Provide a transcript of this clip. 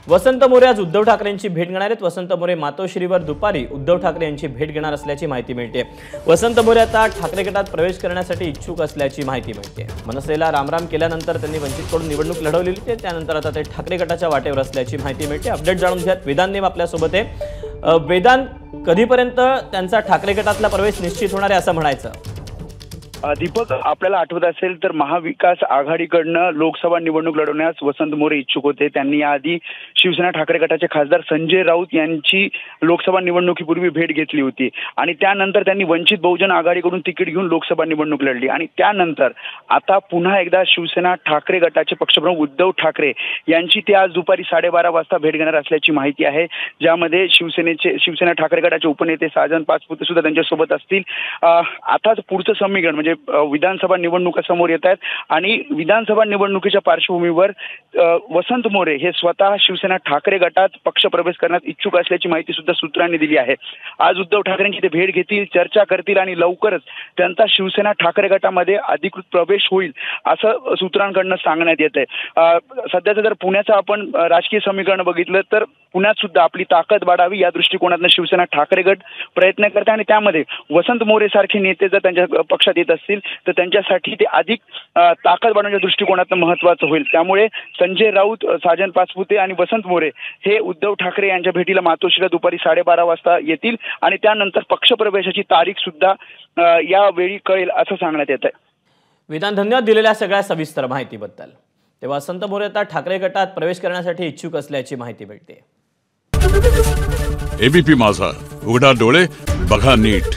वसंत मोरे आज उद्धव ठाकरेंची भेट घेणार आहेत। वसंत मोरे मातोश्रीवर दुपारी उद्धव ठाकरे यांची भेट घेणार असल्याची माहिती मिळते। वसंत मोरे आता ठाकरे गटात प्रवेश करण्यासाठी इच्छुक असल्याची माहिती मिळते। मनसेला रामराम केल्यानंतर त्यांनी वंचितकडून निवडणूक लढवलेली होती, त्यानंतर आता ते ठाकरे गटाच्या वाटेवर असल्याची माहिती मिळते। अपडेट जाणून घ्यात वेदांत नेम आपल्या सोबत आहे। वेदांत, कधीपर्यंत त्यांचा ठाकरे गटातला प्रवेश निश्चित होणार आहे असं म्हणायचं? दीपक, आपल्याला आठवत असेल तर महाविकास आघाडीकडनं लोकसभा निवडणूक लढवण्यास वसंत मोरे इच्छुक होते। त्यांनी याआधी शिवसेना ठाकरे गटाचे खासदार संजय राऊत यांची लोकसभा निवडणुकीपूर्वी भेट घेतली होती आणि त्यानंतर त्यांनी वंचित बहुजन आघाडीकडून तिकीट घेऊन लोकसभा निवडणूक लढली आणि त्यानंतर आता पुन्हा एकदा शिवसेना ठाकरे गटाचे पक्षप्रमुख उद्धव ठाकरे यांची ते आज दुपारी 12:30 वाजता भेट घेणार असल्याची माहिती आहे, ज्यामध्ये शिवसेना ठाकरे गटाचे उपनेते साजन पाचपुते सुद्धा त्यांच्यासोबत असतील। आता पुढचं समीकरण म्हणजे विधानसभा निवडणुका समोर येत आहेत आणि विधानसभा निवडणुकीच्या पार्श्वभूमीवर वसंत मोरे हे स्वतः शिवसेना ठाकरे गटात पक्षप्रवेश करण्यास इच्छुक असल्याची माहिती सुद्धा सूत्रांनी दिली आहे। आज उद्धव ठाकरेंची ते भेट घेतील, चर्चा करतील आणि लवकरच त्यांचा शिवसेना ठाकरे गटामध्ये अधिकृत प्रवेश होईल असं सूत्रांकडून सांगण्यात येत आहे। सध्याचं जर पुण्याचं आपण राजकीय समीकरण बघितलं तर पुण्यात सुद्धा आपली ताकद वाढावी या दृष्टिकोनातून शिवसेना ठाकरे गट प्रयत्न करते आणि त्यामध्ये वसंत मोरे सारखे नेते जर त्यांच्या पक्षात येत असतील तर त्यांच्यासाठी ते अधिक ताकद वाढवण्याच्या दृष्टिकोनातून महत्त्वाचं होईल। त्यामुळे संजय राऊत, साजन पाचपुते आणि वसंत मोरे हे उद्धव ठाकरे यांच्या भेटीला मातोश्रीला दुपारी 12:30 वाजता येतील आणि त्यानंतर पक्षप्रवेशाची तारीख सुद्धा यावेळी कळेल असं सांगण्यात येत आहे। वेदांत, धन्यवाद दिलेल्या सगळ्या सविस्तर माहितीबद्दल। तेव्हा वसंत मोरे आता ठाकरे गटात प्रवेश करण्यासाठी इच्छुक असल्याची माहिती मिळते। एबीपी माझा, उघडा डोळे बघा नीट।